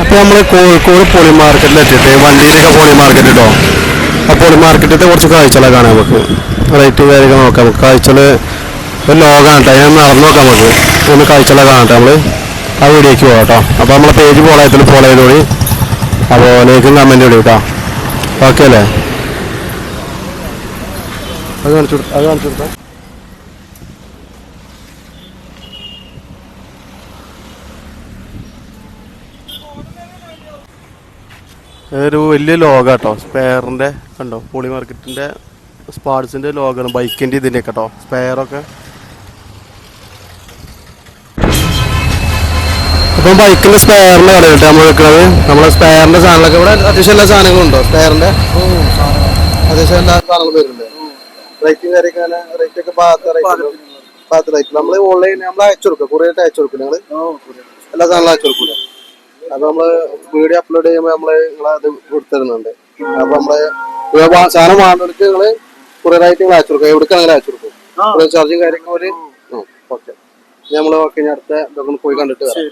അപ്പോൾ നമ്മൾ കോഴിക്കോട് പോളി മാർക്കറ്റിൽ എത്തിയിട്ട് വണ്ടിയിലൊക്കെ പോളി മാർക്കറ്റ് കേട്ടോ. ആ പോളി മാർക്കറ്റിലത്തെ കുറച്ച് കാഴ്ചകളൊക്കെ കാണാം നമുക്ക്. റേറ്റ് കാര്യങ്ങൾ നോക്കാം നമുക്ക്. കാഴ്ചകൾ ഒരു ലോകമാണ് കേട്ടോ. ഞാൻ നടന്നു നോക്കാം നമുക്ക്. ഒന്ന് കാഴ്ചകളൊക്കെ കാണട്ടെ നമ്മൾ. ആ വീഡിയോക്ക് പോകാം കേട്ടോ. അപ്പോൾ നമ്മളെ പേജ് ഫോളോ ചെയ്തോളി. അപ്പോൾ ലൈക്കും കമൻറ്റും ഇടും കേട്ടോ. ഓക്കെ അല്ലേ? അത് കാണിച്ചു കൊടുത്താൽ ഒരു വലിയ ലോഗ കേട്ടോ. സ്പെയറിൻ്റെ കണ്ടോ, പോളി മാർക്കറ്റിൻ്റെ സ്പാർട്സിൻ്റെ ലോഗാണ്. ബൈക്കിൻ്റെ ഇതിൻ്റെ കേട്ടോ. സ്പെയറൊക്കെ അപ്പം ബൈക്കിൻ്റെ സ്പെയറിൻ്റെ കട കേട്ടോ നമ്മൾ വെക്കുന്നത്. നമ്മളെ സ്പെയറിൻ്റെ സാധനങ്ങളൊക്കെ ഇവിടെ അത്യാവശ്യം എല്ലാ സാധനങ്ങളും ഉണ്ടോ? സ്പെയറിൻ്റെ അത്യാവശ്യം എല്ലാ സാധനങ്ങളും വരുന്നുണ്ട്. റേറ്റും കാര്യമൊക്കെ റേറ്റൊക്കെ ഭാഗത്ത് റേറ്റ് നമ്മൾ ഓൺലൈൻ നമ്മൾ അയച്ചു കൊടുക്കുക. കുറേയായിട്ട് അയച്ചു കൊടുക്കും ഞങ്ങൾ. എല്ലാ സാധനങ്ങളും അയച്ചു കൊടുക്കില്ല. അപ്പൊ നമ്മള് വീഡിയോ അപ്ലോഡ് ചെയ്യുമ്പോൾ നമ്മള് നിങ്ങളത് കൊടുത്തിരുന്നുണ്ട്. അപ്പൊ നമ്മള് സാധനം വാങ്ങുന്നവർക്ക് നിങ്ങള് കുറേയായിട്ട് നിങ്ങൾ അയച്ചു കൊടുക്കുക. എവിടേക്ക് അങ്ങനെ അയച്ചു കൊടുക്കും. ചാർജും കാര്യങ്ങളും ഒരു ഓക്കെ. നമ്മള് ഓക്കെ. ഞാൻ അടുത്ത ഇതൊക്കെ പോയി കണ്ടിട്ട് വരാം.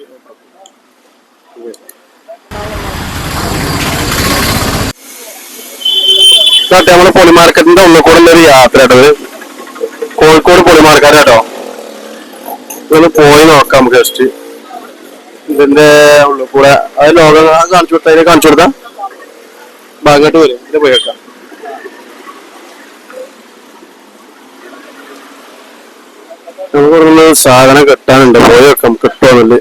നമ്മള് പോളി മാർക്കറ്റിന്റെ ഉള്ളിൽ കൂടെ ഒരു യാത്ര കേട്ടോ. കോഴിക്കോട് പോളി മാർക്കറ്റ് കേട്ടോ. ഇതൊന്ന് പോയി നോക്കാം നമുക്ക്. ജസ്റ്റ് ഇതിന്റെ ഉള്ളിൽ കൂടെ അത് ലോകം കാണിച്ചു കൊടുത്താൽ അതിനെ കാണിച്ചു കൊടുത്താൽ അങ്ങോട്ട് വരും. ഇതിന് പോയി വെക്കാം. നമുക്ക് സാധനം കിട്ടാനുണ്ട്. പോയി വെക്കാം. കിട്ടുമെന്നില്ല.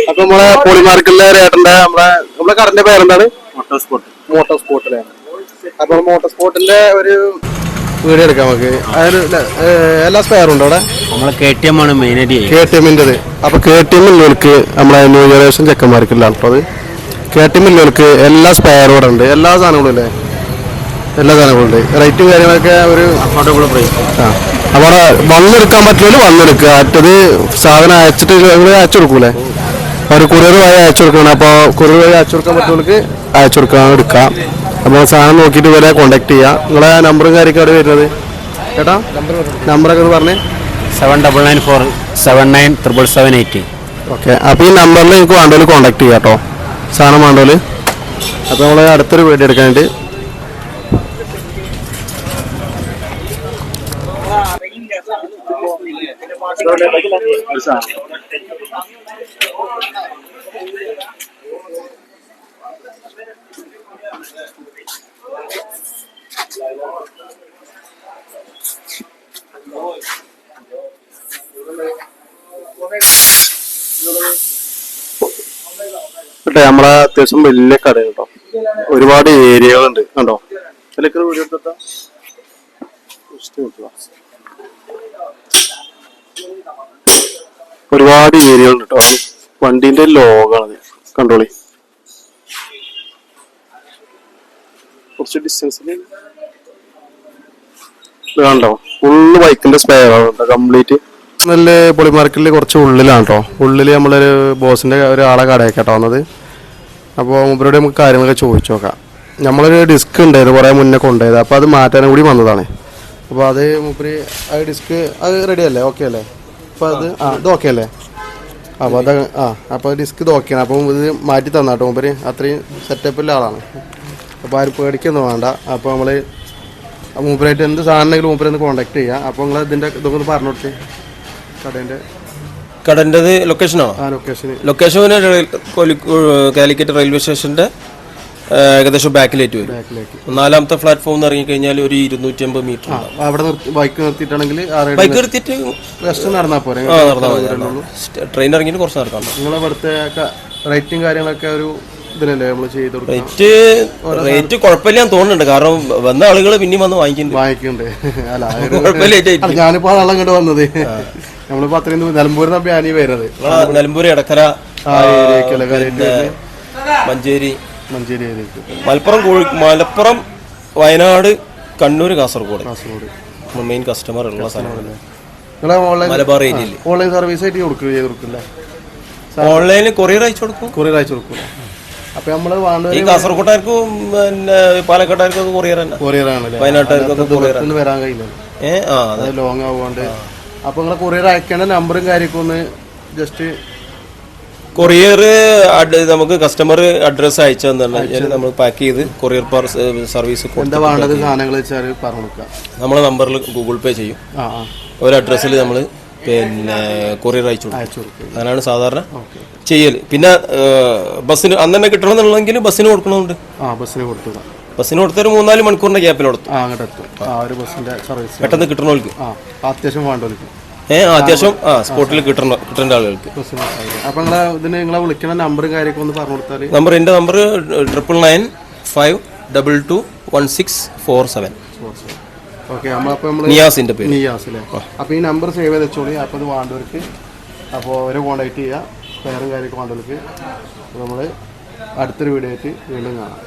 അപ്പൊ നമ്മളെ പോളി മാർക്കറ്റിലെ ഏട്ടന്റെ നമ്മളെ കടന്റെ പേരെന്താണ്? മോട്ടോർ സ്പോർട്ടിലെ. അപ്പൊ മോട്ടോർ സ്പോർട്ടിന്റെ ഒരു വീഡിയോ എടുക്കാം നമുക്ക്. അതിന് എല്ലാ സ്പെയറും ഉണ്ടോ അവിടെ? നമ്മളെ KTM ആണ് മെയിനായിട്ട്. KTM-ൻ്റെത്. അപ്പൊ KTM ഉള്ളവർക്ക് നമ്മളെ ന്യൂ ജനറേഷൻ ചെക്കന്മാർക്കില്ല കേട്ടോ. അത് KTM ഉള്ളവർക്ക് എല്ലാ സ്പെയറും ഇവിടെ ഉണ്ട്. എല്ലാ സാധനങ്ങളും ഇല്ലേ? എല്ലാ സാധനങ്ങളും ഉണ്ട്. റേറ്റും കാര്യങ്ങളൊക്കെ ഒരു അഫോർഡബിൾ പ്രൈസ്. അപ്പോൾ അവിടെ വന്നെടുക്കാൻ പറ്റുമല്ലോ വന്നെടുക്കുക. മറ്റത് സാധനം അയച്ചിട്ട് അയച്ചു കൊടുക്കൂലേ? ഒരു കുറിയർ വഴി അയച്ചു കൊടുക്കണം. അപ്പോൾ കുറിയർ വഴി അയച്ചു കൊടുക്കാൻ പറ്റുന്നവർക്ക് അയച്ചു കൊടുക്കാൻ എടുക്കാം. അപ്പോൾ സാധനം നോക്കിയിട്ട് ഇവരെ കോൺടാക്ട് ചെയ്യാം. നിങ്ങളെ നമ്പറും കാര്യമൊക്കെ അവിടെ വരുന്നത് ചേട്ടാ? നമ്പറൊക്കെ ഒന്ന് പറഞ്ഞേ. 7994797778. ഓക്കെ. അപ്പോൾ ഈ നമ്പറിൽ നിങ്ങൾക്ക് വേണ്ടവർ കോൺടാക്ട് ചെയ്യാം കേട്ടോ. സാധനം വേണ്ടവർ. അപ്പോൾ നമ്മൾ അടുത്തൊരു വീഡിയോ എടുക്കാനായിട്ട് നമ്മളെ അത്യാവശ്യം വലിയ കട കേട്ടോ. ഒരുപാട് ഏരിയകളുണ്ട് കണ്ടോ. അതിലൊക്കെ വീഡിയോ എടുത്താ ഒരുപാട് ഏരിയകളുണ്ട് കേട്ടോ. വണ്ടീന്റെ ലോകാണത് കണ്ടോളി. കുറച്ച് ഡിസ്റ്റൻസിൽ കണ്ടോ. ഫുള്ള് ബൈക്കിന്റെ സ്പെയർ ആണ് കംപ്ലീറ്റ്. നല്ല പോളി മാർക്കറ്റിൽ കുറച്ച് ഉള്ളിലാണ് കേട്ടോ. ഉള്ളിൽ നമ്മളൊരു ബോസിന്റെ ഒരാളെ കടയൊക്കെ കേട്ടോ വന്നത്. അപ്പോൾ മൂപ്പരോട് നമുക്ക് കാര്യങ്ങളൊക്കെ ചോദിച്ചു നോക്കാം. നമ്മളൊരു ഡിസ്ക് ഉണ്ടായത് കുറേ മുന്നേ കൊണ്ടുപോയത്. അപ്പോൾ അത് മാറ്റാനും കൂടി വന്നതാണ്. അപ്പോൾ അത് മൂപ്പര് ആ ഡിസ്ക് അത് റെഡി അല്ലേ? ഓക്കെ അല്ലേ? അപ്പോൾ അത് ഇത് ഓക്കെ അല്ലേ? അപ്പോൾ അത് അപ്പോൾ ഡിസ്ക് ഇത് ഓക്കെയാണ്. അപ്പോൾ ഇത് മാറ്റി തന്നാട്ടോ മൂപ്പര്. അത്രയും സെറ്റപ്പിലുള്ള ആളാണ്. അപ്പോൾ ആരും പേടിക്കൊന്നും വേണ്ട. അപ്പോൾ നമ്മൾ മൂപ്പരായിട്ട് എന്ത് സാധനമെങ്കിലും മൂപ്പരൊന്ന് കോൺടാക്ട് ചെയ്യുക. അപ്പോൾ നിങ്ങൾ ഇതിൻ്റെ ഇതൊക്കെ ഒന്ന് പറഞ്ഞു കൊടുത്തേ. കടൻ്റെത് ലൊക്കേഷനാണോ? ലൊക്കേഷൻ കാലിക്കറ്റ് റെയിൽവേ സ്റ്റേഷൻ്റെ ഏകദേശം ബാക്കിലേക്ക് വരും. 4ാമത്തെ പ്ലാറ്റ്ഫോം എന്ന് ഇറങ്ങിക്കഴിഞ്ഞാൽ ഒരു 250 മീറ്റർ. അവിടെ ബൈക്ക് നിർത്തിയിട്ടാണെങ്കിൽ ബൈക്ക് നിർത്തിയിട്ട് നടന്നാൽ പോരെ? ട്രെയിൻ ഇറങ്ങിയിട്ട് കുറച്ച് നടക്കാം. നിങ്ങളെ ഇവിടുത്തെ റേറ്റും കാര്യങ്ങളൊക്കെ ഒരു ഇതിലല്ലേ നമ്മൾ ചെയ്ത് റേറ്റ് കുഴപ്പമില്ലാന്ന് തോന്നുന്നുണ്ട്. കാരണം വന്ന ആളുകൾ പിന്നെയും വന്ന് വാങ്ങിക്കുന്നുണ്ട്. അല്ല ഞാനിപ്പോ ആളെ ഇങ്ങോട്ട് വന്നത്. നമ്മളിപ്പോ അത്രയും നിലമ്പൂരിൽ ബ്യാനി വരുന്നത്. നിലമ്പൂർ, എടക്കര, മഞ്ചേരി, മലപ്പുറം, വയനാട്, കണ്ണൂർ, കാസർഗോഡ് മെയിൻ കസ്റ്റമർ ഉള്ള സ്ഥലമാണ്. നിങ്ങളെ മലബാർ ഏരിയയിൽ ഓൺലൈൻ സർവീസ് ആയിട്ട് കൊടുക്കില്ലേ? ഓൺലൈനിൽ കൊറിയർ അയച്ചു കൊടുക്കും. കൊറിയർ അയച്ചു കൊടുക്കും. അപ്പൊ നമ്മള് ഈ കാസർഗോട്ടാർക്കും പിന്നെ പാലക്കാട്ടുകാർക്കൊക്കെ കൊറിയർ തന്നെ. കൊറിയർ ആണല്ലേ? വയനാട്ടുകാർക്കൊക്കെ കൊറിയർ വരാൻ കഴിയില്ല, ലോങ് ആവുകൊണ്ട്. അപ്പൊ നിങ്ങളെ കൊറിയർ അയക്കേണ്ട നമ്പറും കാര്യമൊക്കെ ഒന്ന് ജസ്റ്റ് കൊറിയർ നമുക്ക് കസ്റ്റമർ അഡ്രസ്സ് അയച്ചു തന്നെ നമ്മൾ പാക്ക് ചെയ്ത് കൊറിയർ സർവീസ് എന്താ വേണ്ടത് സാധനങ്ങൾ വെച്ചാൽ പറഞ്ഞു കൊടുക്കാം. നമ്മളെ നമ്പറിൽ ഗൂഗിൾ പേ ചെയ്യും. ഒരു അഡ്രസ്സിൽ നമ്മൾ പിന്നെ കൊറിയർ അയച്ചു കൊടുക്കും. അങ്ങനെയാണ് സാധാരണ ചെയ്യൽ. പിന്നെ ബസ്സിന് അന്ന് തന്നെ കിട്ടണമെന്നുണ്ടെങ്കിൽ ബസ്സിന് കൊടുക്കണമുണ്ട്. ബസ്സിന് കൊടുത്തൊരു 3-4 മണിക്കൂറിന്റെ ഗ്യാപ്പിൽ കൊടുത്തു പെട്ടെന്ന് കിട്ടണവർക്ക്, അത്യാവശ്യം വേണ്ടവർക്ക്, അത്യാവശ്യം സ്പോട്ടിൽ കിട്ടേണ്ട ആളുകൾക്ക്. അപ്പൊ നിങ്ങളെ വിളിക്കുന്ന നമ്പറും കാര്യമൊക്കെ ഒന്ന് പറഞ്ഞു കൊടുത്താൽ. എന്റെ നമ്പർ 9995221647. നിയാസിന്റെ പേര്. നിയാസിലെ. അപ്പൊ ഈ നമ്പർ സേവ് ചെയ്ത് വെച്ചോളി. അപ്പൊ ഇത് വേണ്ടവർക്ക് അപ്പോൾ അവരെ കോൺടാക്ട് ചെയ്യുക. ഫെയറും കാര്യമൊക്കെ വേണ്ടവർക്ക്. നമ്മള് അടുത്തൊരു വീഡിയോ ആയിട്ട് വീണ്ടും കാണാം.